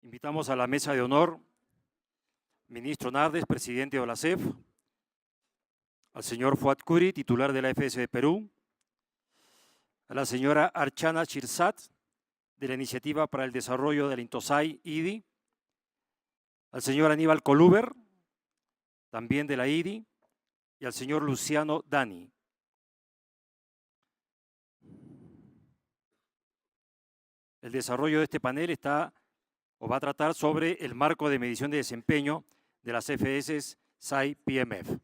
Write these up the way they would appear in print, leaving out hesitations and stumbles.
Invitamos a la mesa de honor ministro Nardes, presidente de OLACEFS, al señor Fuad Khoury, titular de la EFS de Perú, a la señora Archana Shirshat, de la Iniciativa para el Desarrollo del INTOSAI, IDI, al señor Anibal, también de la IDI, y al señor Luciano Dani. El desarrollo de este panel va a tratar sobre el marco de medición de desempeño de las EFS SAI PMF.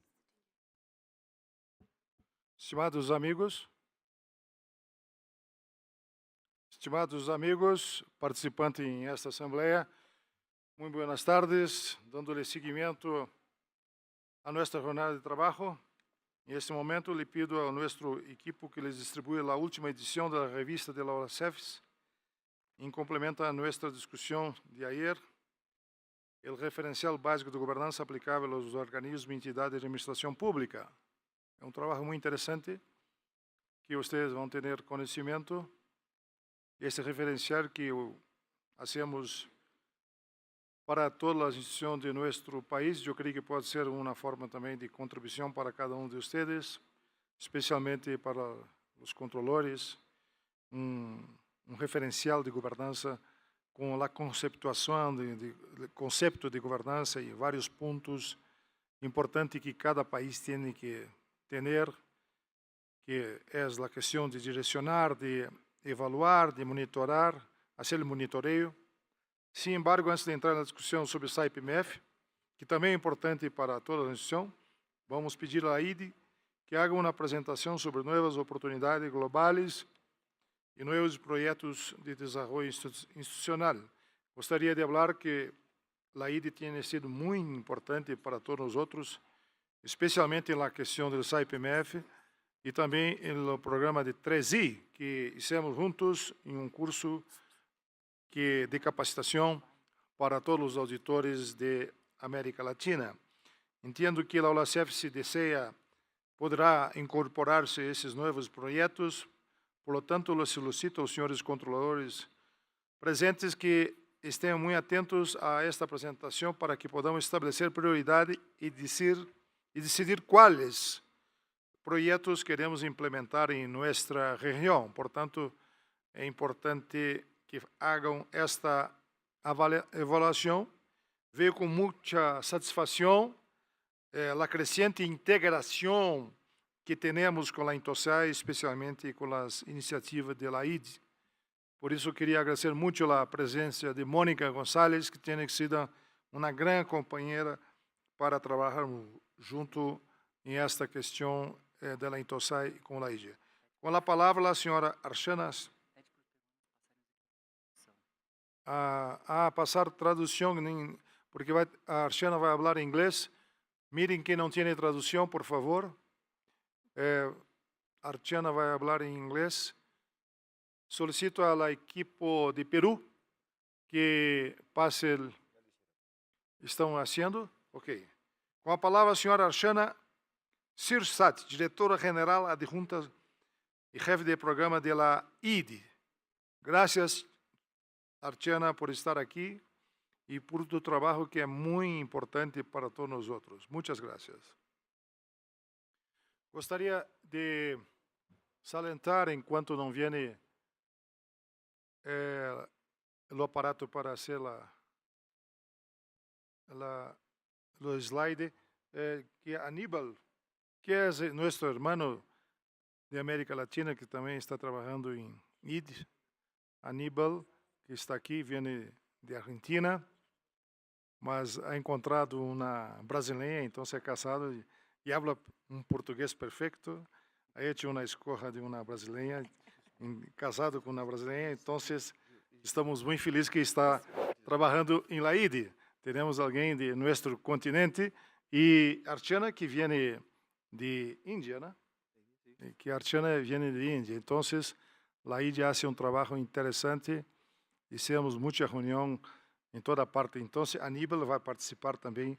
Estimados amigos participantes em esta Assembleia, muito boas tardes, dándole seguimento a nossa jornada de trabalho. Em este momento, lhe pido ao nosso equipo que lhes distribua a última edição da revista de la OLACEFS, em complemento a nossa discussão de ayer, o referencial básico de governança aplicável aos organismos e entidades de administração pública. É um trabalho muito interessante que vocês vão ter conhecimento. Esse referencial que fazemos para todas as instituições de nosso país, eu creio que pode ser uma forma também de contribuição para cada um de vocês, especialmente para os controlores, um referencial de governança com a conceptuação de conceito de governança e vários pontos importantes que cada país tem que ter, que é a questão de direcionar, de evaluar, de monitorar, fazer o monitoreio. Sin embargo, antes de entrar na discussão sobre o SAI PMF, que também é importante para toda a instituição, vamos pedir à IDI que haga uma apresentação sobre novas oportunidades globais e novos projetos de desenvolvimento institucional. Gostaria de falar que a IDI tem sido muito importante para todos nós outros, especialmente na questão do SAI PMF e também no programa de 3I, que fizemos juntos em um curso de capacitação para todos os auditores de América Latina. Entendo que a OLACEFS, se deseja, poderá incorporar-se a esses novos projetos. Por lo tanto, eu solicito aos senhores controladores presentes que estejam muito atentos a esta apresentação para que podamos estabelecer prioridade e decidir quais projetos queremos implementar em nossa região. Portanto, é importante que hagam esta avaliação. Vejo com muita satisfação a crescente integração que temos com a INTOSAI, especialmente com as iniciativas da IDI. Por isso, queria agradecer muito a presença de Mônica Gonçalves, que tem sido uma grande companheira para trabalhar junto em esta questão da INTOSAI com a IDI. Com a palavra, a senhora Archana. Passar tradução, porque a Archana vai falar em inglês. Mirem quem não tem tradução, por favor. Archana vai falar em inglês. Solicito à equipe de Peru que passe. Estão fazendo? Ok. Com a palavra, a senhora Archana Shirshat, diretora-geral adjunta e chefe de programa da IDI. Graças, Archana, por estar aqui e por tu trabalho que é muito importante para todos nós outros. Muitas graças. Gostaria de salientar, enquanto não vem o aparato para fazer o slide, que Anibal, que é nosso irmão de América Latina, que também está trabalhando em IDI. Anibal, que está aqui, vem de Argentina, mas ha encontrado uma brasileira, então é casado e fala um português perfeito. Ha hecho uma escolha de uma brasileira, casado com uma brasileira, então estamos muito felizes que está trabalhando em la IDI. Temos alguém de nosso continente e Archana, que vem de Índia, né? Que Archana vem de Índia. Então, a IDI faz um trabalho interessante. Fizemos muita reunião em toda parte. Então, Anibal vai participar também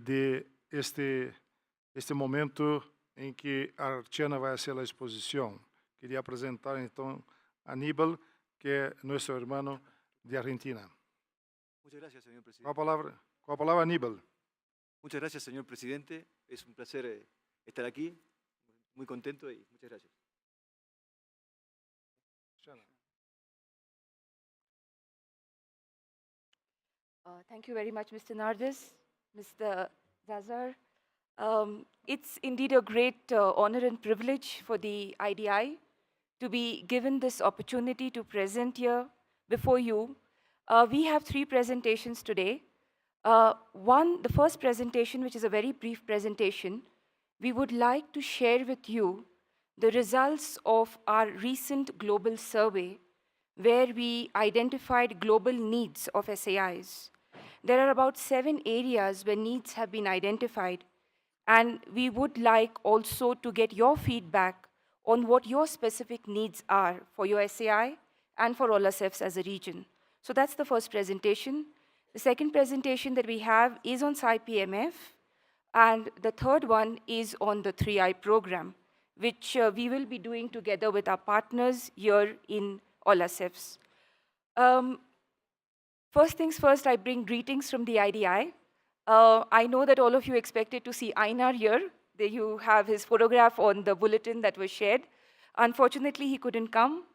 de este momento em que a Archana vai fazer a exposição. Queria apresentar, então, Anibal, que é nosso irmão de Argentina. Muchas gracias, señor presidente. Com a palavra, Anibal. Muchas gracias, señor presidente. Es un placer estar aquí. Muy contento y muchas gracias. Thank you very much, Mr. Nardes, Mr. Zazar. It's indeed a great honor and privilege for the IDI to be given this opportunity to present here before you. We have 3 presentations today. The first presentation, which is a very brief presentation, we would like to share with you the results of our recent global survey, where we identified global needs of SAIs. There are about 7 areas where needs have been identified, and we would like also to get your feedback on what your specific needs are for your SAI and for OLACEFS as a region. So that's the first presentation. The second presentation that we have is on SAI PMF, and the third one is on the 3I program, which we will be doing together with our partners here in OLACEFS. First things first, I bring greetings from the IDI. I know that all of you expected to see Einar here. There you have his photograph on the bulletin that was shared. Unfortunately, he couldn't come.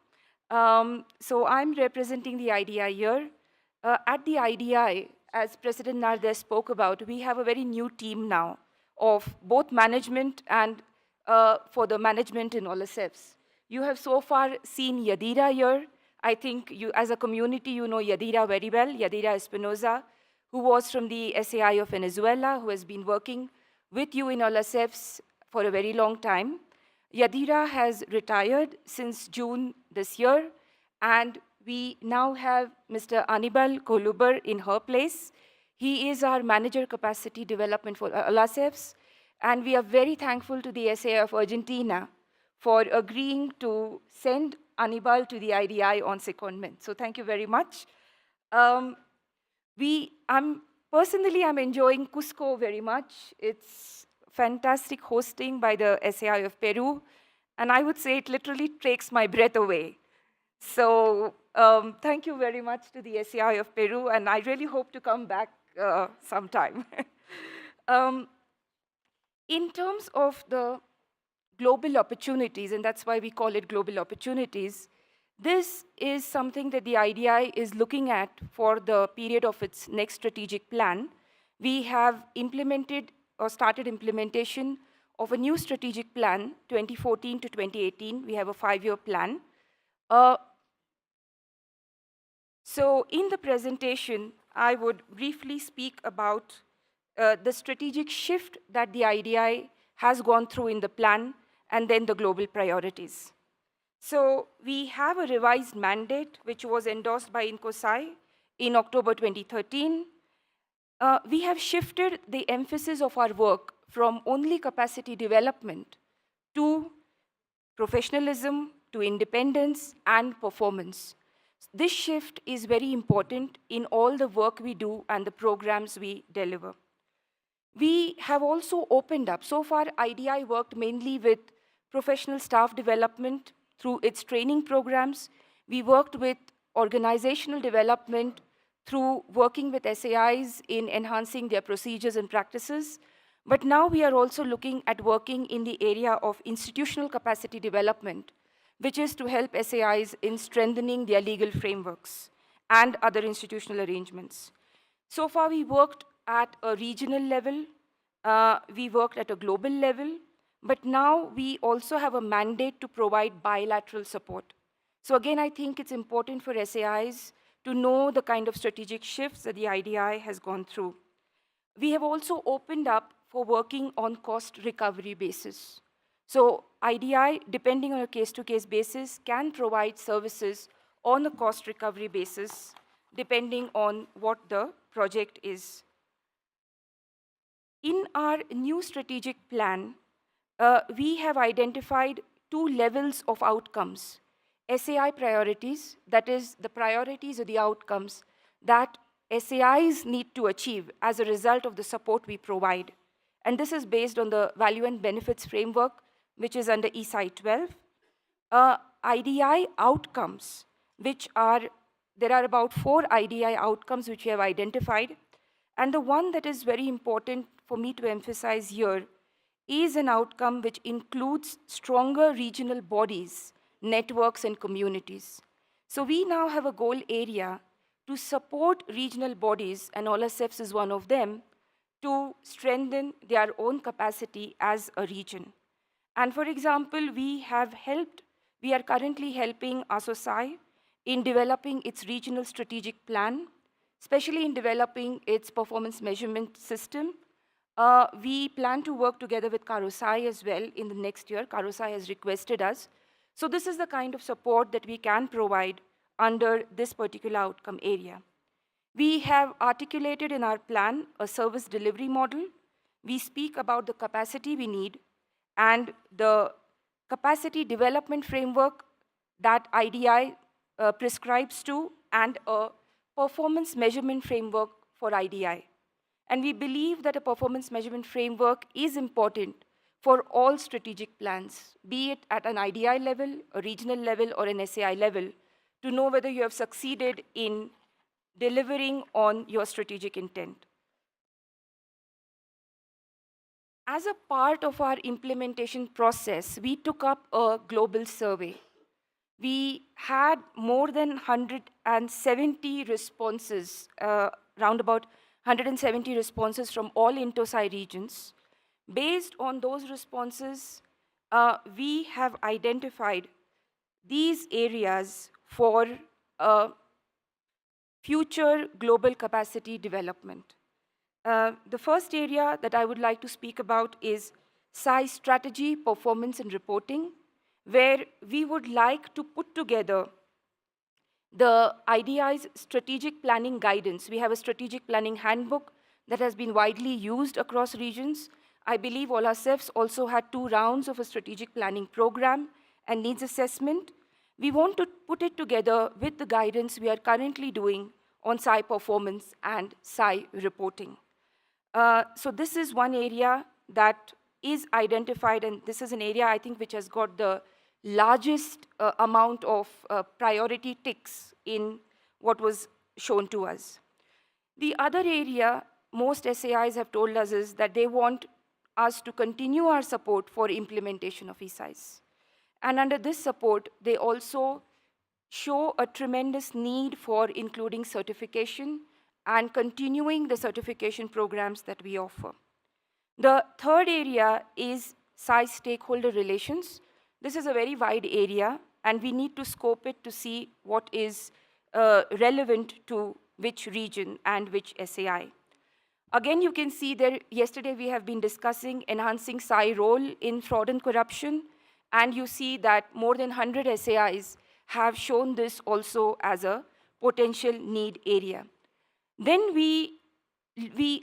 So I'm representing the IDI here. At the IDI, as President Nardes spoke about, we have a very new team now of both management and for the management in OLACEFS. You have so far seen Yadira here. I think you, as a community, you know Yadira very well, Yadira Espinoza, who was from the SAI of Venezuela, who has been working with you in OLACEFS for a very long time. Yadira has retired since June this year, and we now have Mr. Anibal Koluber in her place. He is our Manager Capacity Development for OLACEFS, and we are very thankful to the SAI of Argentina for agreeing to send Anibal to the IDI on secondment. So thank you very much. Personally, I'm enjoying Cusco very much. It's fantastic hosting by the SAI of Peru, and I would say it literally takes my breath away. So thank you very much to the SAI of Peru, and I really hope to come back sometime. In terms of the global opportunities, and that's why we call it global opportunities, this is something that the IDI is looking at for the period of its next strategic plan. We have implemented or started implementation of a new strategic plan, 2014 to 2018. We have a 5-year plan. So in the presentation, I would briefly speak about the strategic shift that the IDI has gone through in the plan, and then the global priorities. So we have a revised mandate, which was endorsed by INTOSAI in October 2013. We have shifted the emphasis of our work from only capacity development to professionalism, to independence, and performance. This shift is very important in all the work we do and the programs we deliver. We have also opened up. So far, IDI worked mainly with professional staff development through its training programs. We worked with organizational development through working with SAIs in enhancing their procedures and practices. But now we are also looking at working in the area of institutional capacity development, which is to help SAIs in strengthening their legal frameworks and other institutional arrangements. So far, we worked at a regional level, we worked at a global level, but now we also have a mandate to provide bilateral support. So again, I think it's important for SAIs to know the kind of strategic shifts that the IDI has gone through. We have also opened up for working on cost recovery basis. So IDI, depending on a case-to-case basis, can provide services on a cost recovery basis, depending on what the project is. In our new strategic plan, we have identified 2 levels of outcomes. SAI priorities, that is the priorities or the outcomes that SAIs need to achieve as a result of the support we provide. And this is based on the value and benefits framework, which is under SAI 12. IDI outcomes, which are there are about 4 IDI outcomes which we have identified. And the one that is very important for me to emphasize here is an outcome which includes stronger regional bodies, networks, and communities. So we now have a goal area to support regional bodies, and OLACEFS is one of them, to strengthen their own capacity as a region. And for example, we are currently helping INTOSAI in developing its regional strategic plan, especially in developing its performance measurement system. We plan to work together with KAROSAI as well in the next year. KAROSAI has requested us. So this is the kind of support that we can provide under this particular outcome area. We have articulated in our plan a service delivery model. We speak about the capacity we need and the capacity development framework that IDI prescribes to, and a performance measurement framework for IDI. And we believe that a performance measurement framework is important for all strategic plans, be it at an IDI level, a regional level, or an SAI level, to know whether you have succeeded in delivering on your strategic intent. As a part of our implementation process, we took up a global survey. We had more than 170 responses, round about 170 responses from all INTOSAI regions. Based on those responses, we have identified these areas for future global capacity development. The first area that I would like to speak about is SAI strategy, performance, and reporting, where we would like to put together the IDI's strategic planning guidance. We have a strategic planning handbook that has been widely used across regions. I believe OLACEFS also had 2 rounds of a strategic planning program and needs assessment. We want to put it together with the guidance we are currently doing on SAI performance and SAI reporting. So this is one area that is identified, and this is an area I think which has got the largest amount of priority ticks in what was shown to us. The other area most SAIs have told us is that they want us to continue our support for implementation of ESAIs. And under this support, they also show a tremendous need for including certification and continuing the certification programs that we offer. The third area is SAI stakeholder relations. This is a very wide area, and we need to scope it to see what is relevant to which region and which SAI. Again, you can see there, yesterday we have been discussing enhancing SAI role in fraud and corruption, and you see that more than 100 SAIs have shown this also as a potential need area. Then we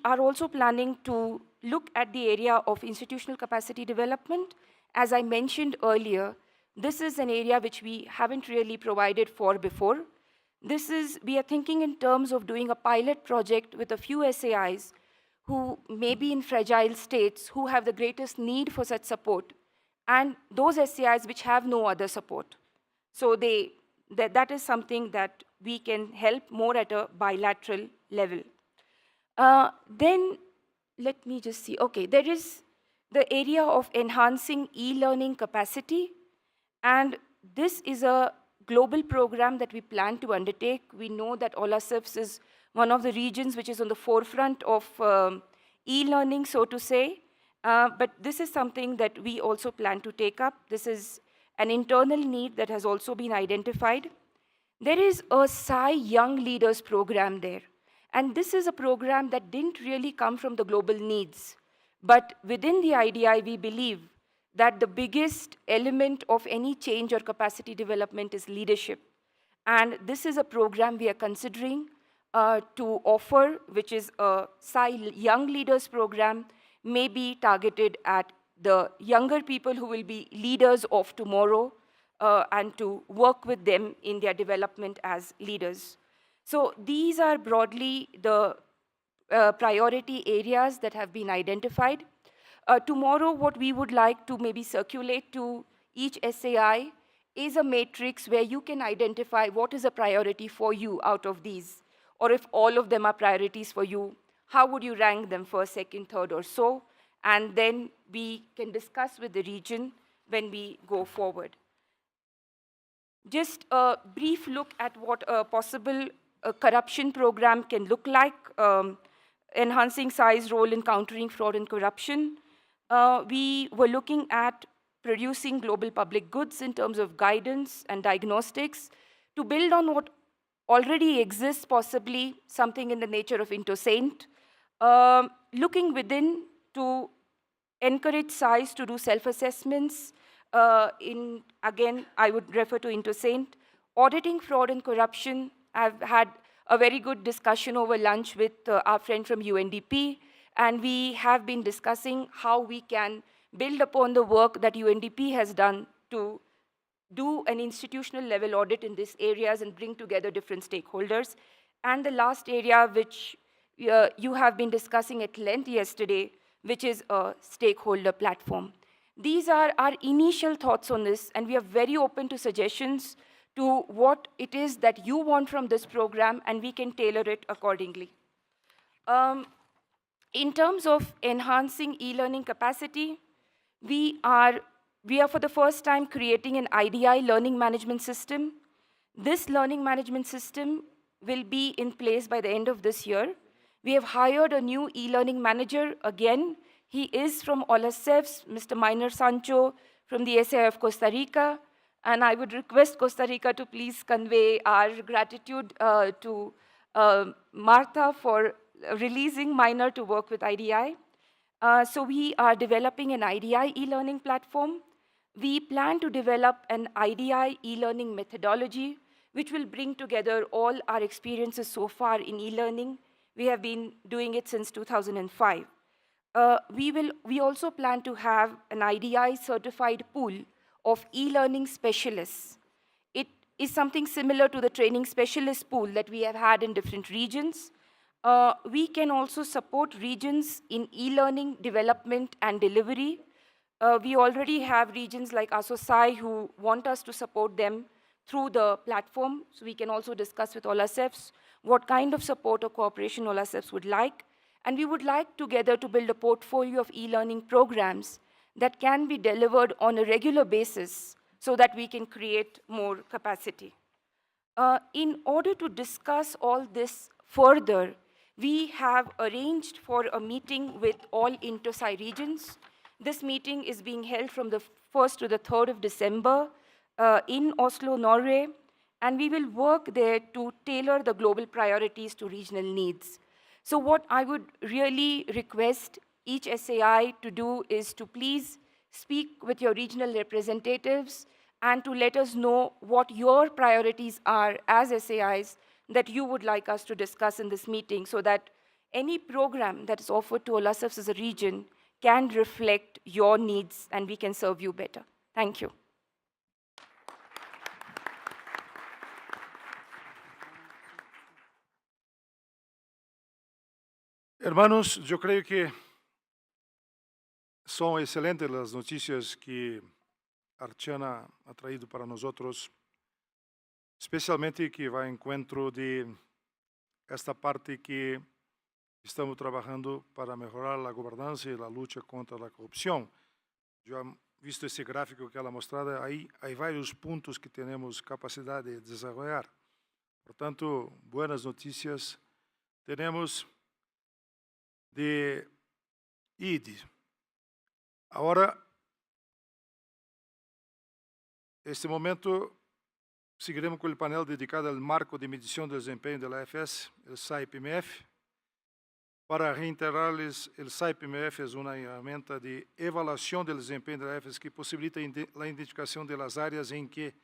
are also planning to look at the area of institutional capacity development. As I mentioned earlier, this is an area which we haven't really provided for before. We are thinking in terms of doing a pilot project with a few SAIs who may be in fragile states, who have the greatest need for such support, and those SAIs which have no other support. So that is something that we can help more at a bilateral level. Then let me just see. Okay, there is the area of enhancing e-learning capacity, and this is a global program that we plan to undertake. We know that OLACEFS is one of the regions which is on the forefront of e-learning, so to say, but this is something that we also plan to take up. This is an internal need that has also been identified. There is a SAI Young Leaders program there, and this is a program that didn't really come from the global needs, but within the IDI, we believe that the biggest element of any change or capacity development is leadership. And this is a program we are considering to offer, which is a SAI Young Leaders program, maybe targeted at the younger people who will be leaders of tomorrow, and to work with them in their development as leaders. So these are broadly the priority areas that have been identified. Tomorrow, what we would like to maybe circulate to each SAI is a matrix where you can identify what is a priority for you out of these, or if all of them are priorities for you, how would you rank them first, second, third, or so? And then we can discuss with the region when we go forward. Just a brief look at what a possible corruption program can look like, enhancing SAI's role in countering fraud and corruption. We were looking at producing global public goods in terms of guidance and diagnostics to build on what already exists, possibly something in the nature of INTOSAI. Looking within to encourage SAIs to do self-assessments. Again, I would refer to INTOSAI. Auditing fraud and corruption. I've had a very good discussion over lunch with our friend from UNDP, and we have been discussing how we can build upon the work that UNDP has done to do an institutional level audit in these areas and bring together different stakeholders. And the last area which you have been discussing at length yesterday, which is a stakeholder platform. These are our initial thoughts on this, and we are very open to suggestions to what it is that you want from this program, and we can tailor it accordingly. In terms of enhancing e-learning capacity, we are for the first time creating an IDI learning management system. This learning management system will be in place by the end of this year. We have hired a new e-learning manager again. He is from OLACEFS, Mr. Minor Sancho from the SAI of Costa Rica. And I would request Costa Rica to please convey our gratitude to Martha for releasing Minor to work with IDI. So we are developing an IDI e-learning platform. We plan to develop an IDI e-learning methodology, which will bring together all our experiences so far in e-learning. We have been doing it since 2005. We also plan to have an IDI certified pool of e-learning specialists. It is something similar to the training specialist pool that we have had in different regions. We can also support regions in e-learning development and delivery. We already have regions like ASOSAI who want us to support them through the platform, so we can also discuss with OLACEFS what kind of support or cooperation OLACEFS would like. And we would like together to build a portfolio of e-learning programs that can be delivered on a regular basis so that we can create more capacity. In order to discuss all this further, we have arranged for a meeting with all INTOSAI regions. This meeting is being held from the 1st to the 3rd of December in Oslo, Norway, and we will work there to tailor the global priorities to regional needs. So what I would really request each SAI to do is to please speak with your regional representatives and to let us know what your priorities are as SAIs that you would like us to discuss in this meeting, so that any program that is offered to OLACEFS as a region can reflect your needs and we can serve you better. Thank you. Hermanos, yo creo que son excelentes las noticias que Archana ha traído para nosotros, especialmente que va a encuentro de esta parte que estamos trabajando para mejorar la gobernanza y la lucha contra la corrupción. Yo he visto ese gráfico que ela mostrado, ahí hay varios puntos que tenemos capacidad de desarrollar. Por tanto, buenas noticias tenemos de ID. Ahora, este momento, seguiremos con el panel dedicado al marco de medición del desempeño de la EFS, el SAI PMF. Para reiterarles, el SAI PMF es una herramienta de evaluación del desempeño de la EFS que posibilita la identificación de las áreas en que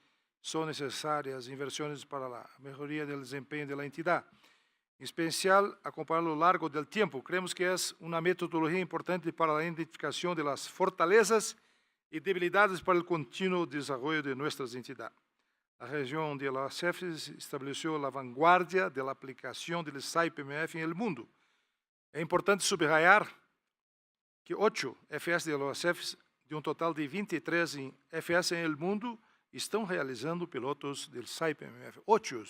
son necesarias inversiones para la mejoría del desempeño de la entidad. En especial, acompañar a lo largo del tiempo. Creemos que es una metodología importante para la identificación de las fortalezas y debilidades para el continuo desarrollo de nuestras entidades. La región de la OLACEFS estableció la vanguardia de la aplicación del SAI PMF en el mundo. Es importante subrayar que 8 EFS de la OLACEFS, de un total de 23 EFS en el mundo, estão realizando pilotos do SAI PMF, 8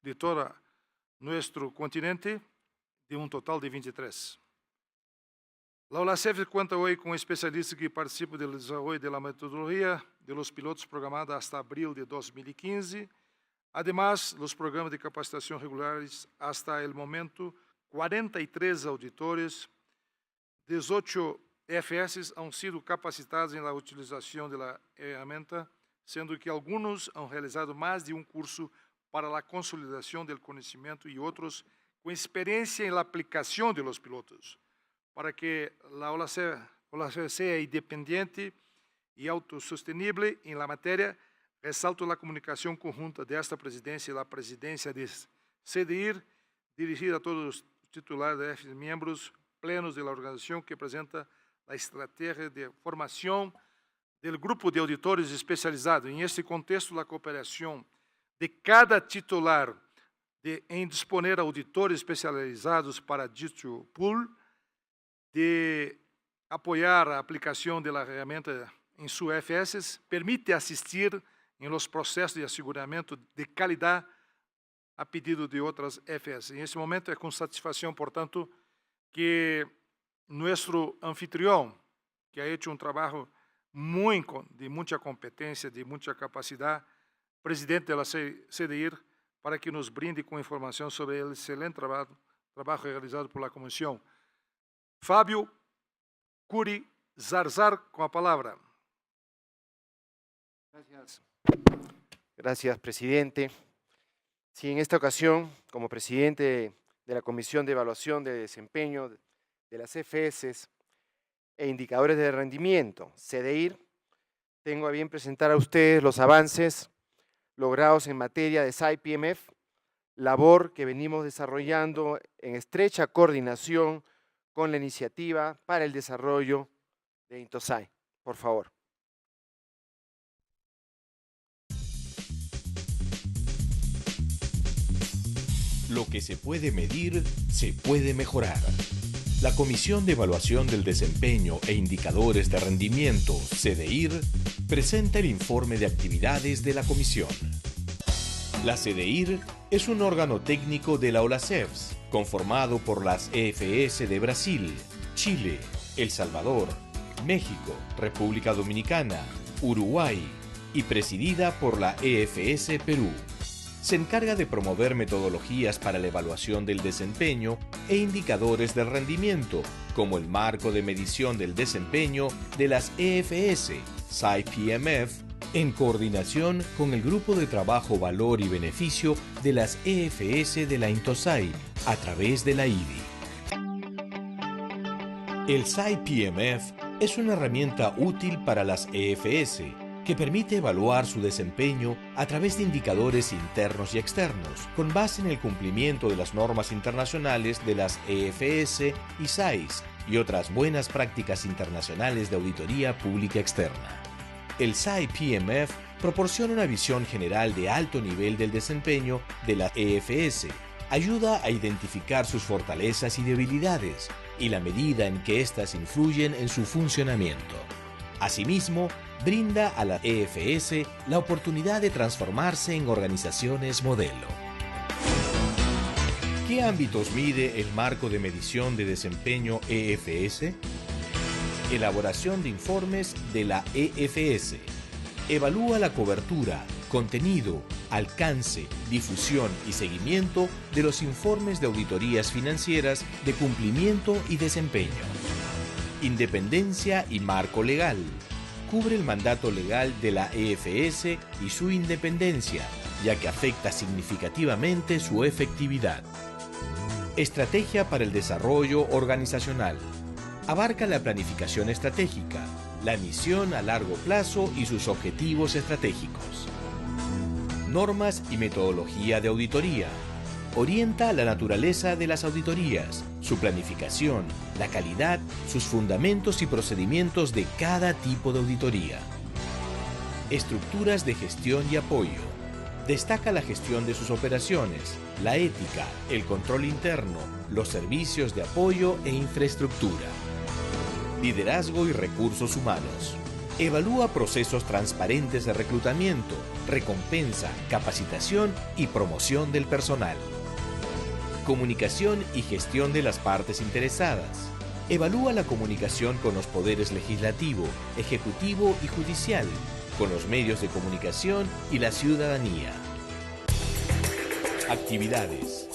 de todo nosso continente, de um total de 23. A OLACEFS conta hoje com especialistas que participam do desenvolvimento da metodologia de los pilotos programados hasta abril de 2015. Además, os programas de capacitação regulares hasta o momento, 43 auditores, 18 EFS han sido capacitados na utilização da ferramenta, sendo que alguns han realizado mais de um curso para a consolidação do conhecimento e outros com experiência na aplicação de los pilotos, para que a OLACEFS seja independente e autosostenible em la matéria. Ressalto a comunicação conjunta desta presidência e a presidência de CDIR, dirigida a todos os titulares de EFS, membros plenos da organização, que apresenta a estratégia de formação do grupo de auditores especializados. Em este contexto, a cooperação de cada titular em disponer auditores especializados para dito pool, de apoiar a aplicação da ferramenta em sua EFS, permite assistir em los processos de asseguramento de qualidade a pedido de outras EFS. Em esse momento é com satisfação, portanto, que nosso anfitrião, que ha hecho um trabalho de muita competência, de muita capacidade, presidente da CDIR, para que nos brinde com informação sobre o excelente trabalho realizado por la comissão. Fábio Khoury Zarzar, com a palavra. Gracias, presidente. Sí, en esta ocasión, como presidente de la Comisión de Evaluación de Desempeño de las EFS e Indicadores de Rendimiento, CDIR, tengo a bien presentar a ustedes los avances logrados en materia de SAI PMF, labor que venimos desarrollando en estrecha coordinación con la Iniciativa para el Desarrollo de INTOSAI. Por favor. Lo que se puede medir, se puede mejorar. La Comisión de Evaluación del Desempeño e Indicadores de Rendimiento, CDIR, presenta el informe de actividades de la Comisión. La CDIR es un órgano técnico de la OLACEFS, conformado por las EFS de Brasil, Chile, El Salvador, México, República Dominicana, Uruguay y presidida por la EFS Perú. Se encarga de promover metodologías para la evaluación del desempeño e indicadores del rendimiento, como el marco de medición del desempeño de las EFS, SAI PMF, en coordinación con el Grupo de Trabajo Valor y Beneficio de las EFS de la INTOSAI, a través de la IDI. El SAI PMF es una herramienta útil para las EFS, que permite evaluar su desempeño a través de indicadores internos y externos, con base en el cumplimiento de las normas internacionales de las EFS y SAIs y otras buenas prácticas internacionales de auditoría pública externa. El SAI PMF proporciona una visión general de alto nivel del desempeño de la EFS, ayuda a identificar sus fortalezas y debilidades y la medida en que éstas influyen en su funcionamiento. Asimismo, brinda a la EFS la oportunidad de transformarse en organizaciones modelo. ¿Qué ámbitos mide el marco de medición de desempeño EFS? Elaboración de informes de la EFS. Evalúa la cobertura, contenido, alcance, difusión y seguimiento de los informes de auditorías financieras de cumplimiento y desempeño. Independencia y marco legal. Cubre el mandato legal de la EFS y su independencia, ya que afecta significativamente su efectividad. Estrategia para el desarrollo organizacional. Abarca la planificación estratégica, la misión a largo plazo y sus objetivos estratégicos. Normas y metodología de auditoría. Orienta la naturaleza de las auditorías, su planificación, la calidad, sus fundamentos y procedimientos de cada tipo de auditoría. Estructuras de gestión y apoyo. Destaca la gestión de sus operaciones, la ética, el control interno, los servicios de apoyo e infraestructura. Liderazgo y recursos humanos. Evalúa procesos transparentes de reclutamiento, recompensa, capacitación y promoción del personal. Comunicación y gestión de las partes interesadas. Evalúa la comunicación con los poderes legislativo, ejecutivo y judicial, con los medios de comunicación y la ciudadanía. Actividades.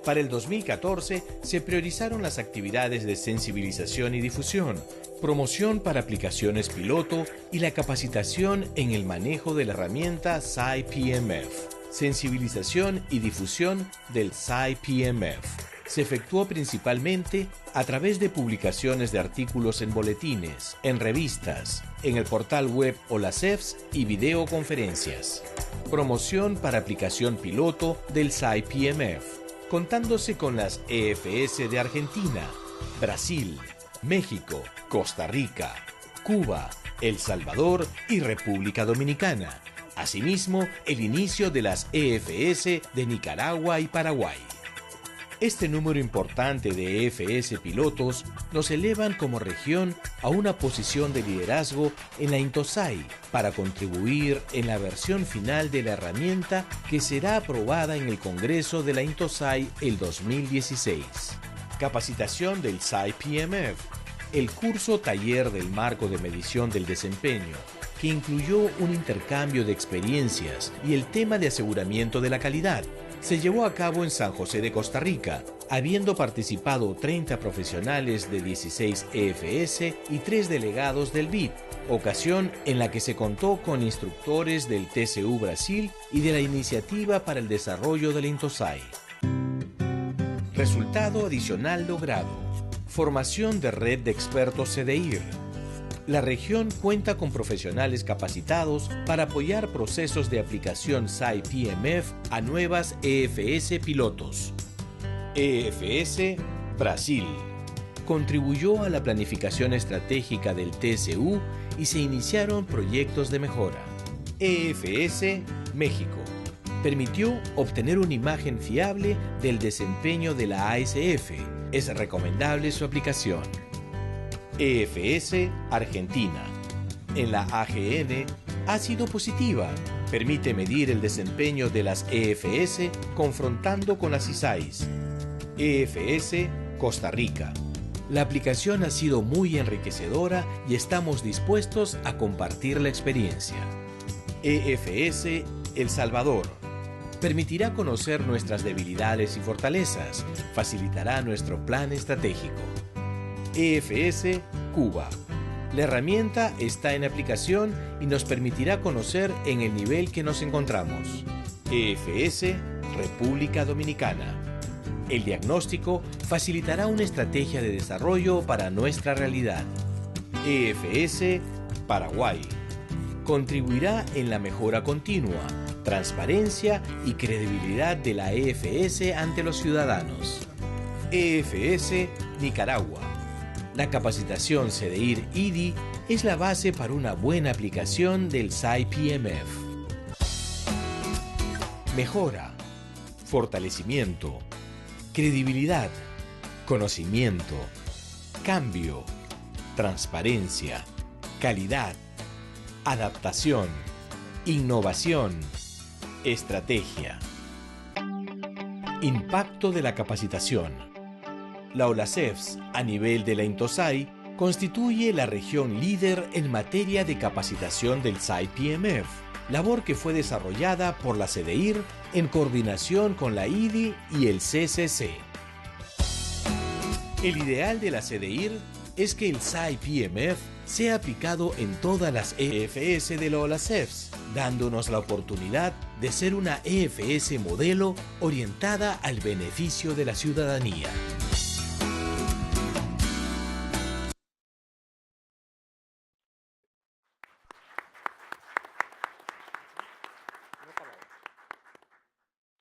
Para el 2014 se priorizaron las actividades de sensibilización y difusión, promoción para aplicaciones piloto y la capacitación en el manejo de la herramienta SAI PMF. Sensibilización y difusión del SAI PMF. Se efectuó principalmente a través de publicaciones de artículos en boletines, en revistas, en el portal web OLACEFS y videoconferencias. Promoción para aplicación piloto del SAI PMF, contándose con las EFS de Argentina, Brasil, México, Costa Rica, Cuba, El Salvador y República Dominicana. Asimismo, el inicio de las EFS de Nicaragua y Paraguay. Este número importante de EFS pilotos nos elevan como región a una posición de liderazgo en la INTOSAI para contribuir en la versión final de la herramienta que será aprobada en el Congreso de la INTOSAI el 2016. Capacitación del SAI PMF, el curso taller del marco de medición del desempeño, que incluyó un intercambio de experiencias y el tema de aseguramiento de la calidad, se llevó a cabo en San José de Costa Rica, habiendo participado 30 profesionales de 16 EFS y 3 delegados del BID, ocasión en la que se contó con instructores del TCU Brasil y de la Iniciativa para el Desarrollo del INTOSAI. Resultado adicional logrado: formación de red de expertos CDIR. La región cuenta con profesionales capacitados para apoyar procesos de aplicación SAI PMF a nuevas EFS pilotos. EFS Brasil contribuyó a la planificación estratégica del TCU y se iniciaron proyectos de mejora. EFS México permitió obtener una imagen fiable del desempeño de la ASF. Es recomendable su aplicación. EFS Argentina. En la AGN ha sido positiva. Permite medir el desempeño de las EFS confrontando con las ISAIs. EFS Costa Rica. La aplicación ha sido muy enriquecedora y estamos dispuestos a compartir la experiencia. EFS El Salvador. Permitirá conocer nuestras debilidades y fortalezas. Facilitará nuestro plan estratégico. EFS Cuba. La herramienta está en aplicación y nos permitirá conocer en el nivel que nos encontramos. EFS República Dominicana. El diagnóstico facilitará una estrategia de desarrollo para nuestra realidad. EFS Paraguay. Contribuirá en la mejora continua, transparencia y credibilidad de la EFS ante los ciudadanos. EFS Nicaragua. La capacitación CDIR-IDI es la base para una buena aplicación del SAI PMF. Mejora, fortalecimiento, credibilidad, conocimiento, cambio, transparencia, calidad, adaptación, innovación, estrategia. Impacto de la capacitación. La OLACEFS, a nivel de la INTOSAI, constituye la región líder en materia de capacitación del SAI PMF, labor que fue desarrollada por la CDIR en coordinación con la IDI y el CCC. El ideal de la CDIR es que el SAI PMF sea aplicado en todas las EFS de la OLACEFS, dándonos la oportunidad de ser una EFS modelo orientada al beneficio de la ciudadanía.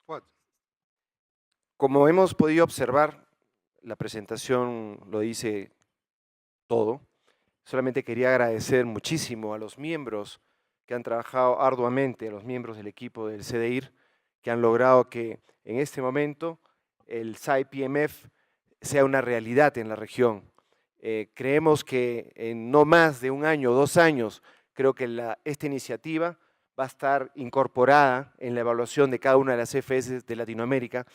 Fuad. Como hemos podido observar, la presentación lo dice todo. Solamente quería agradecer muchísimo a los miembros que han trabajado arduamente, a los miembros del equipo del CDIR, que han logrado que en este momento el SAI PMF sea una realidad en la región. Creemos que en no más de un año o 2 años creo que esta iniciativa va a estar incorporada en la evaluación de cada una de las EFS de Latinoamérica,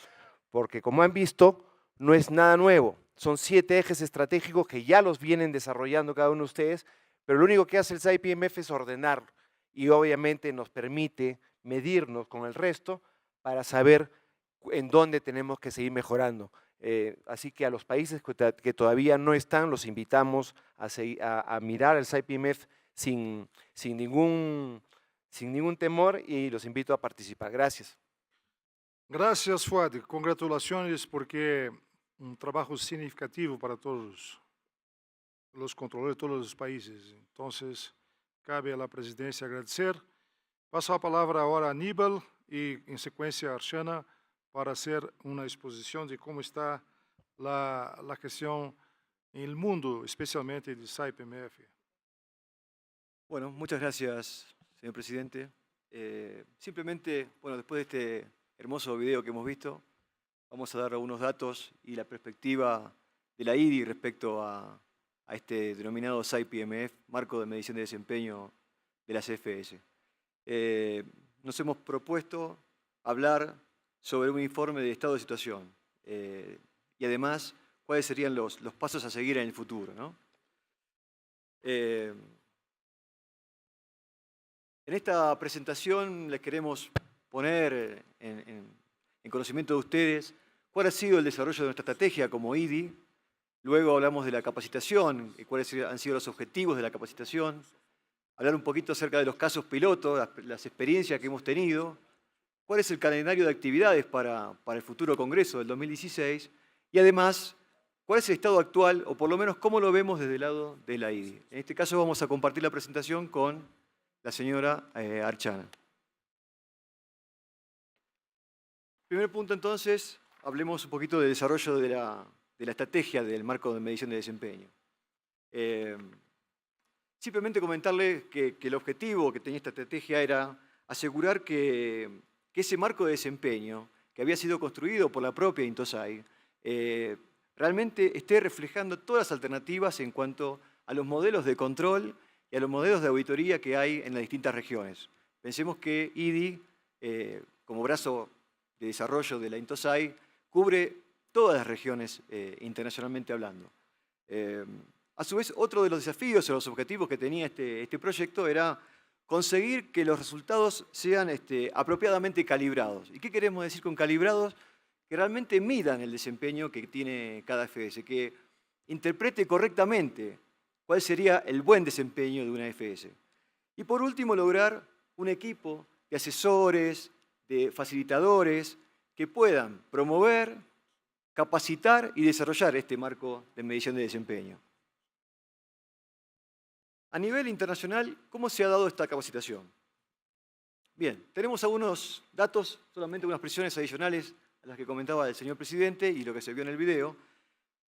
porque como han visto, no es nada nuevo. Son 7 ejes estratégicos que ya los vienen desarrollando cada uno de ustedes, pero lo único que hace el SAI PMF es ordenar y obviamente nos permite medirnos con el resto para saber en dónde tenemos que seguir mejorando. Así que a los países que todavía no están, los invitamos a mirar el SAI PMF sin ningún temor y los invito a participar. Gracias. Gracias, Fuad. Congratulaciones porque un trabajo significativo para todos los controladores de todos los países. Entonces, cabe a la presidencia agradecer. Paso la palabra ahora a Anibal y en secuencia a Archana para hacer una exposición de cómo está la gestión en el mundo, especialmente del SAI PMF. Bueno, muchas gracias, señor presidente. Simplemente, bueno, después de este hermoso video que hemos visto, vamos a dar algunos datos y la perspectiva de la IDI respecto a este denominado SAI PMF, Marco de Medición de Desempeño de las EFS. Nos hemos propuesto hablar sobre un informe de estado de situación y además cuáles serían los pasos a seguir en el futuro, ¿no? En esta presentación les queremos poner en conocimiento de ustedes cuál ha sido el desarrollo de nuestra estrategia como IDI. Luego hablamos de la capacitación y cuáles han sido los objetivos de la capacitación. Hablar un poquito acerca de los casos pilotos, las experiencias que hemos tenido. Cuál es el calendario de actividades para el futuro Congreso del 2016. Y además, cuál es el estado actual, o por lo menos cómo lo vemos desde el lado de la IDI. En este caso vamos a compartir la presentación con la señora Archana. Primer punto entonces, hablemos un poquito del desarrollo de la estrategia del marco de medición de desempeño. Simplemente comentarles que el objetivo que tenía esta estrategia era asegurar que ese marco de desempeño que había sido construido por la propia INTOSAI realmente esté reflejando todas las alternativas en cuanto a los modelos de control y a los modelos de auditoría que hay en las distintas regiones. Pensemos que IDI, como brazo de desarrollo de la INTOSAI, cubre todas las regiones internacionalmente hablando. A su vez, otro de los desafíos o los objetivos que tenía este proyecto era conseguir que los resultados sean apropiadamente calibrados. ¿Y qué queremos decir con calibrados? Que realmente midan el desempeño que tiene cada EFS, que interprete correctamente cuál sería el buen desempeño de una EFS. Y por último, lograr un equipo de asesores, de facilitadores, que puedan promover, capacitar y desarrollar este marco de medición de desempeño. A nivel internacional, ¿cómo se ha dado esta capacitación? Bien, tenemos algunos datos, solamente unas precisiones adicionales a las que comentaba el señor presidente y lo que se vio en el video.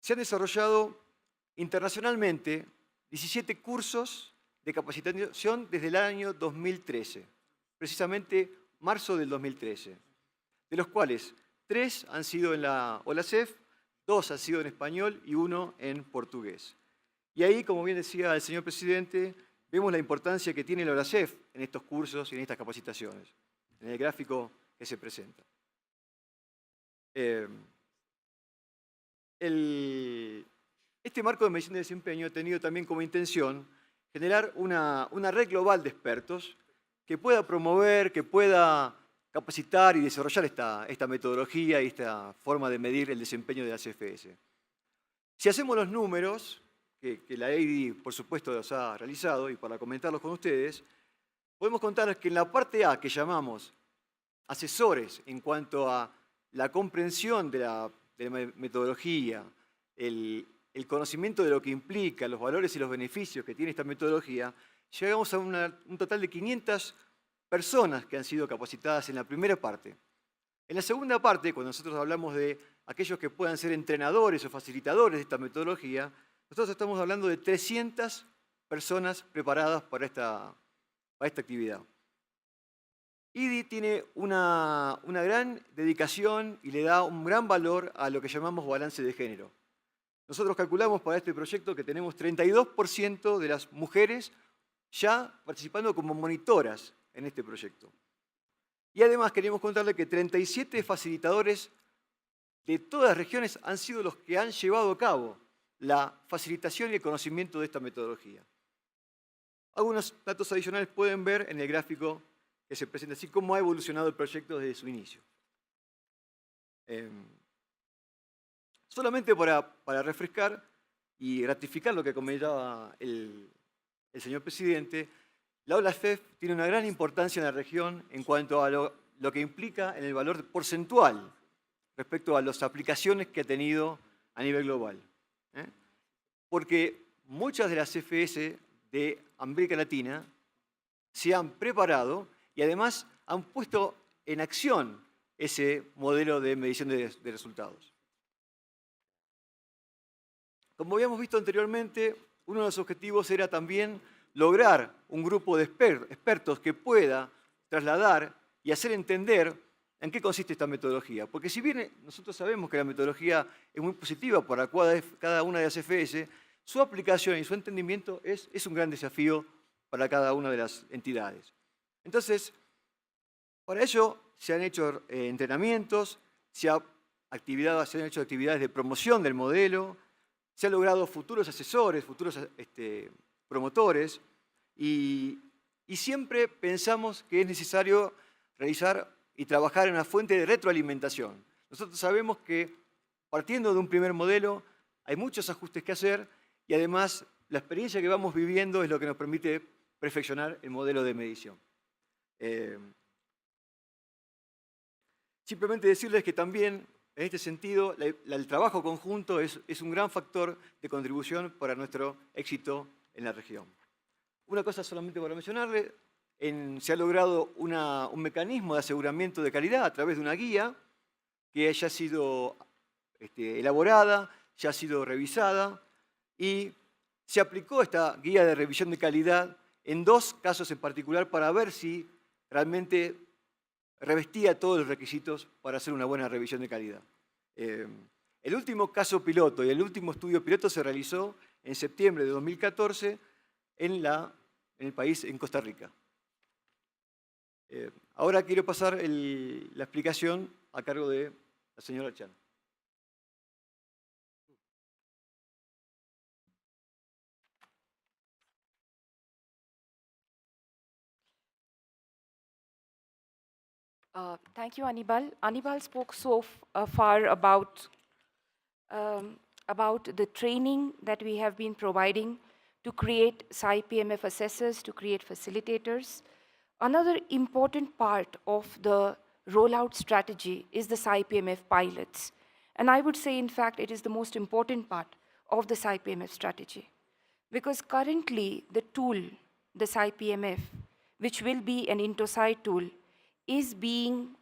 Se han desarrollado internacionalmente 17 cursos de capacitación desde el año 2013, precisamente marzo del 2013, de los cuales 3 han sido en la OLACEFS, 2 han sido en español y 1 en portugués. Y ahí, como bien decía el señor presidente, vemos la importancia que tiene la OLACEFS en estos cursos y en estas capacitaciones, en el gráfico que se presenta. Este marco de medición de desempeño ha tenido también como intención generar una red global de expertos que pueda promover, que pueda capacitar y desarrollar esta metodología y esta forma de medir el desempeño de las EFS. Si hacemos los números, que la IDI, por supuesto, los ha realizado, y para comentarlos con ustedes, podemos contarles que en la parte A, que llamamos asesores en cuanto a la comprensión de la metodología, el conocimiento de lo que implica, los valores y los beneficios que tiene esta metodología, llegamos a un total de 500 personas que han sido capacitadas en la primera parte. En la segunda parte, cuando nosotros hablamos de aquellos que puedan ser entrenadores o facilitadores de esta metodología, nosotros estamos hablando de 300 personas preparadas para esta actividad. IDI tiene una gran dedicación y le da un gran valor a lo que llamamos balance de género. Nosotros calculamos para este proyecto que tenemos 32% de las mujeres ya participando como monitoras en este proyecto. Y además queremos contarle que 37 facilitadores de todas las regiones han sido los que han llevado a cabo la facilitación y el conocimiento de esta metodología. Algunos datos adicionales pueden ver en el gráfico que se presenta, así cómo ha evolucionado el proyecto desde su inicio. Solamente para refrescar y ratificar lo que comentaba el señor Presidente, la OLACEFS tiene una gran importancia en la región en cuanto a lo que implica en el valor porcentual respecto a las aplicaciones que ha tenido a nivel global. Porque muchas de las EFS de América Latina se han preparado y además han puesto en acción ese modelo de medición de resultados. Como habíamos visto anteriormente, uno de los objetivos era también lograr un grupo de expertos que pueda trasladar y hacer entender en qué consiste esta metodología. Porque si bien nosotros sabemos que la metodología es muy positiva para cada una de las EFS, su aplicación y su entendimiento es un gran desafío para cada una de las entidades. Entonces, para ello se han hecho entrenamientos, se han hecho actividades de promoción del modelo, se han logrado futuros asesores, futuros promotores, y siempre pensamos que es necesario realizar y trabajar en una fuente de retroalimentación. Nosotros sabemos que partiendo de un primer modelo hay muchos ajustes que hacer y además la experiencia que vamos viviendo es lo que nos permite perfeccionar el modelo de medición. Simplemente decirles que también en este sentido el trabajo conjunto es un gran factor de contribución para nuestro éxito en la región. Una cosa solamente para mencionarle, se ha logrado un mecanismo de aseguramiento de calidad a través de una guía que ya ha sido elaborada, ya ha sido revisada y se aplicó esta guía de revisión de calidad en 2 casos en particular para ver si realmente revestía todos los requisitos para hacer una buena revisión de calidad. El último caso piloto y el último estudio piloto se realizó en septiembre de 2014 en el país, en Costa Rica. Ahora quiero pasar la explicación a cargo de la señora Archana. Thank you, Anibal. Anibal spoke so far about the training that we have been providing to create SAI PMF assessors, to create facilitators. Another important part of the rollout strategy is the SAI PMF pilots. And I would say, in fact, it is the most important part of the SAI PMF strategy. Because currently, the tool, the SAI PMF, which will be an INTOSAI tool, is being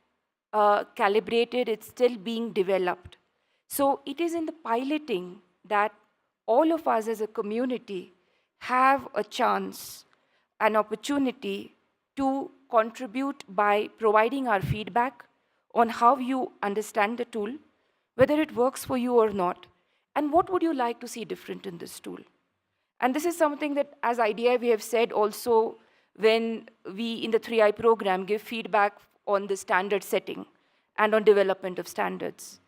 calibrated, it's still being developed. So it is in the piloting that all of us as a community have a chance, an opportunity to contribute by providing our feedback on how you understand the tool, whether it works for you or not, and what would you like to see different in this tool. And this is something that as IDI we have said also when we in the 3I program give feedback on the standard setting and on development of standards,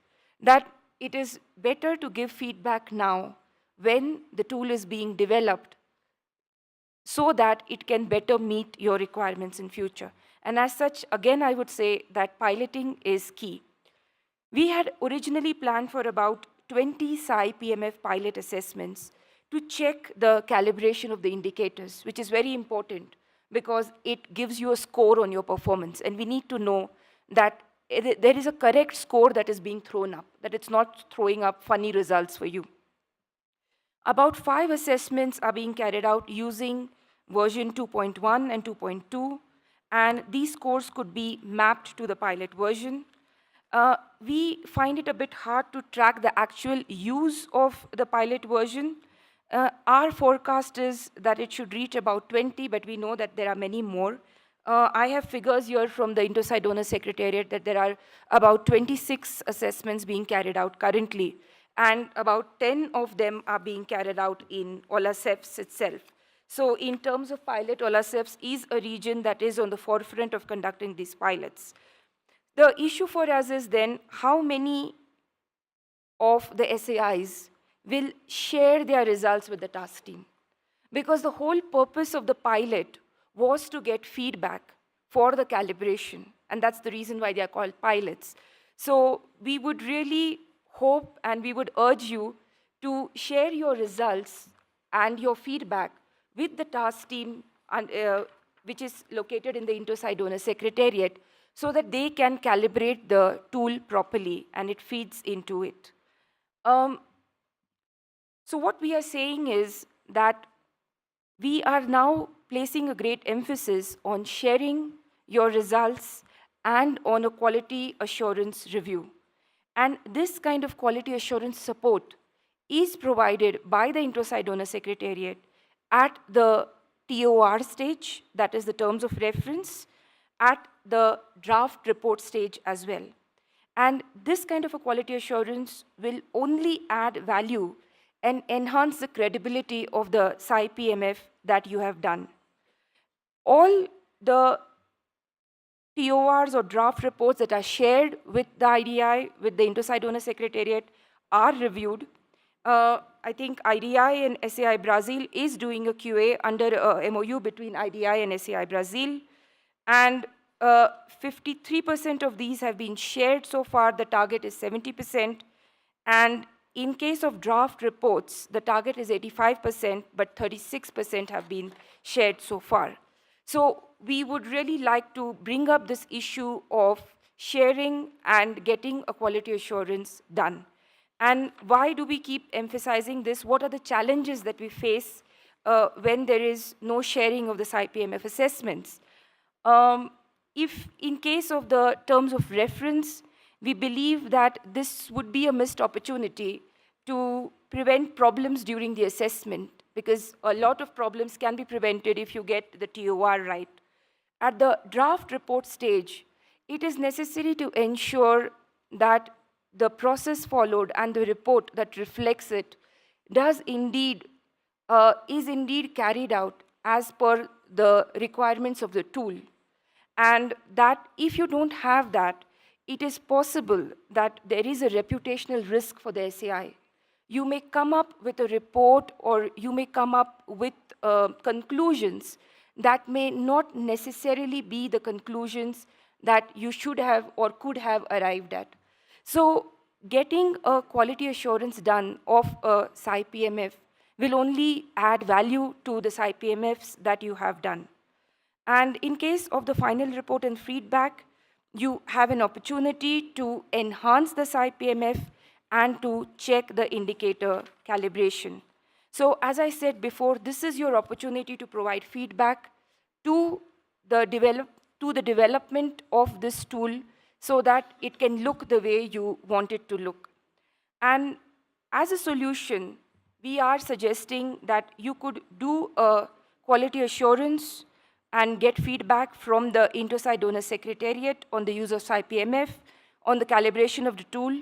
that it is better to give feedback now when the tool is being developed so that it can better meet your requirements in future. And as such, again, I would say that piloting is key. We had originally planned for about 20 SAI PMF pilot assessments to check the calibration of the indicators, which is very important because it gives you a score on your performance. And we need to know that there is a correct score that is being thrown up, that it's not throwing up funny results for you. About 5 assessments are being carried out using version 2.1 and 2.2, and these scores could be mapped to the pilot version. We find it a bit hard to track the actual use of the pilot version. Our forecast is that it should reach about 20, but we know that there are many more. I have figures here from the INTOSAI Donor Secretariat that there are about 26 assessments being carried out currently, and about 10 of them are being carried out in OLACEFS itself. So in terms of pilot, OLACEFS is a region that is on the forefront of conducting these pilots. The issue for us is then how many of the SAIs will share their results with the task team. Because the whole purpose of the pilot was to get feedback for the calibration, and that's the reason why they are called pilots. So we would really hope and we would urge you to share your results and your feedback with the task team, which is located in the INTOSAI Donor Secretariat, so that they can calibrate the tool properly and it feeds into it. So what we are saying is that we are now placing a great emphasis on sharing your results and on a quality assurance review. And this kind of quality assurance support is provided by the INTOSAI Donor Secretariat at the TOR stage, that is the terms of reference, at the draft report stage as well. And this kind of a quality assurance will only add value and enhance the credibility of the SAI PMF that you have done. All the TORs or draft reports that are shared with the IDI, with the INTOSAI Donor Secretariat, are reviewed. I think IDI and SAI Brazil is doing a QA under a MOU between IDI and SAI Brazil. And 53% of these have been shared so far. The target is 70%. And in case of draft reports, the target is 85%, but 36% have been shared so far. So we would really like to bring up this issue of sharing and getting a quality assurance done. And why do we keep emphasizing this? What are the challenges that we face when there is no sharing of the SAI PMF assessments? If in case of the terms of reference, we believe that this would be a missed opportunity to prevent problems during the assessment, because a lot of problems can be prevented if you get the TOR right. At the draft report stage, it is necessary to ensure that the process followed and the report that reflects it is indeed carried out as per the requirements of the tool. And that if you don't have that, it is possible that there is a reputational risk for the SAI. You may come up with a report or you may come up with conclusions that may not necessarily be the conclusions that you should have or could have arrived at. So getting a quality assurance done of a SAI PMF will only add value to the SAI PMFs that you have done. And in case of the final report and feedback, you have an opportunity to enhance the SAI PMF and to check the indicator calibration. So as I said before, this is your opportunity to provide feedback to the development of this tool so that it can look the way you want it to look. And as a solution, we are suggesting that you could do a quality assurance and get feedback from the INTOSAI Donor Secretariat on the use of SAI PMF, on the calibration of the tool,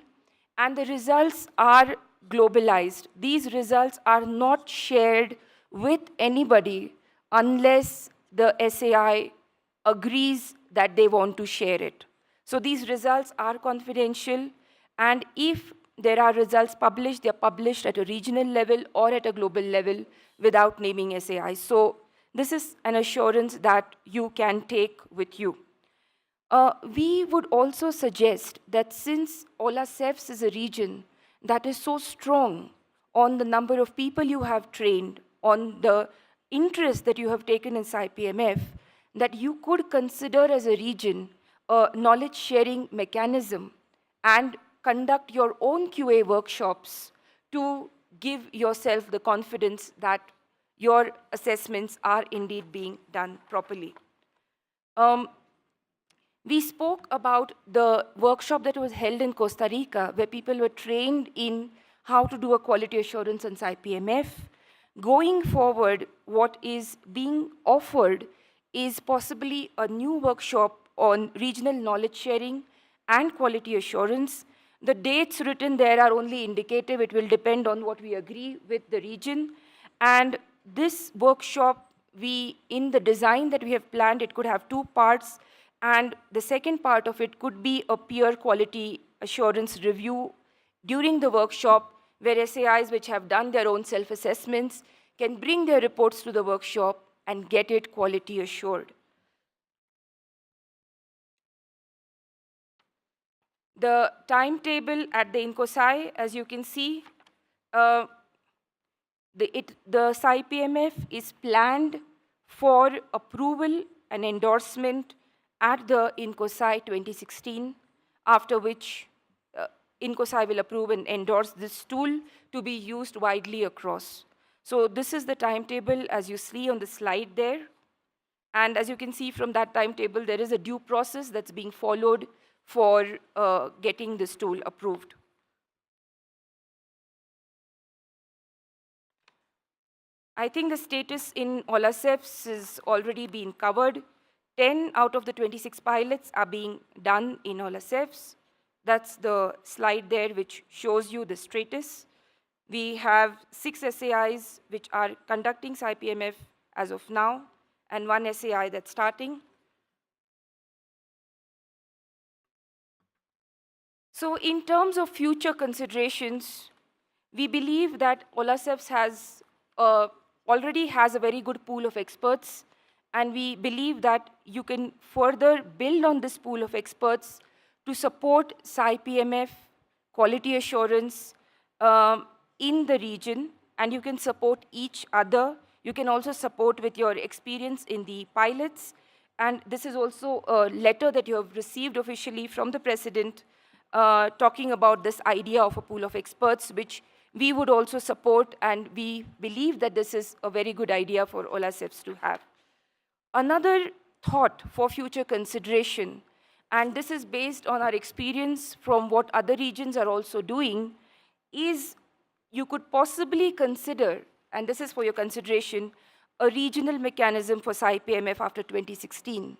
and the results are globalized. These results are not shared with anybody unless the SAI agrees that they want to share it. So these results are confidential, and if there are results published, they are published at a regional level or at a global level without naming SAI. So this is an assurance that you can take with you. We would also suggest that since OLACEFS is a region that is so strong on the number of people you have trained, on the interest that you have taken in SAI PMF, that you could consider as a region a knowledge sharing mechanism and conduct your own QA workshops to give yourself the confidence that your assessments are indeed being done properly. We spoke about the workshop that was held in Costa Rica, where people were trained in how to do a quality assurance on SAI PMF. Going forward, what is being offered is possibly a new workshop on regional knowledge sharing and quality assurance. The dates written there are only indicative. It will depend on what we agree with the region. And this workshop, in the design that we have planned, it could have 2 parts, and the second part of it could be a peer quality assurance review during the workshop, where SAIs which have done their own self-assessments can bring their reports to the workshop and get it quality assured. The timetable at the INTOSAI, as you can see, the SAI PMF is planned for approval and endorsement at the INTOSAI 2016, after which INTOSAI will approve and endorse this tool to be used widely across. So this is the timetable as you see on the slide there. And as you can see from that timetable, there is a due process that's being followed for getting this tool approved. I think the status in OLACEFS has already been covered. 10 out of the 26 pilots are being done in OLACEFS. That's the slide there which shows you the status. We have 6 SAIs which are conducting SAI PMF as of now, and 1 SAI that's starting. So in terms of future considerations, we believe that OLACEFS already has a very good pool of experts, and we believe that you can further build on this pool of experts to support SAI PMF, quality assurance in the region, and you can support each other. You can also support with your experience in the pilots, and this is also a letter that you have received officially from the President talking about this idea of a pool of experts, which we would also support, and we believe that this is a very good idea for OLACEFS to have. Another thought for future consideration, and this is based on our experience from what other regions are also doing, is you could possibly consider, and this is for your consideration, a regional mechanism for SAI PMF after 2016.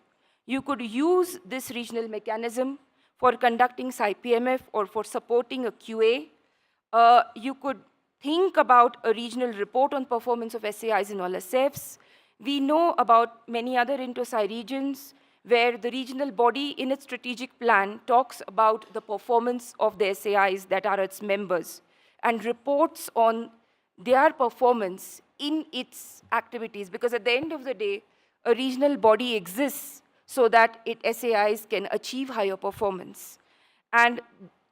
You could use this regional mechanism for conducting SAI PMF or for supporting a QA. You could think about a regional report on performance of SAIs in OLACEFS. We know about many other INTOSAI regions where the regional body in its strategic plan talks about the performance of the SAIs that are its members and reports on their performance in its activities, because at the end of the day, a regional body exists so that SAIs can achieve higher performance. And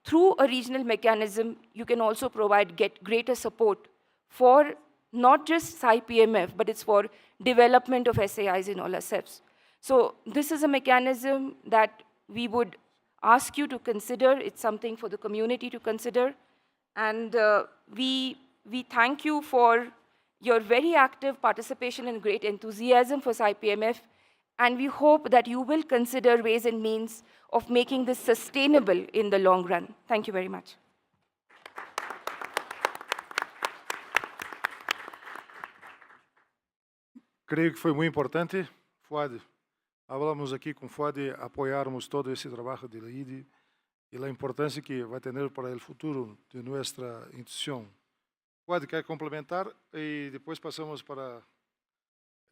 through a regional mechanism, you can also get greater support for not just SAI PMF, but it's for development of SAIs in OLACEFS. So this is a mechanism that we would ask you to consider. It's something for the community to consider. And we thank you for your very active participation and great enthusiasm for SAI PMF. And we hope that you will consider ways and means of making this sustainable in the long run. Thank you very much. Creio que foi muito importante, Fuad. Hablamos aqui com Fuad de apoiarmos todo esse trabalho de LIDE e a importância que vai ter para o futuro de nossa instituição. Fuad, quer complementar e depois passamos para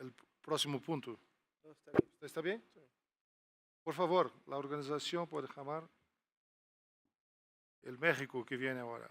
o próximo ponto. ¿Está bien? Por favor, la organización puede llamar el México que viene ahora.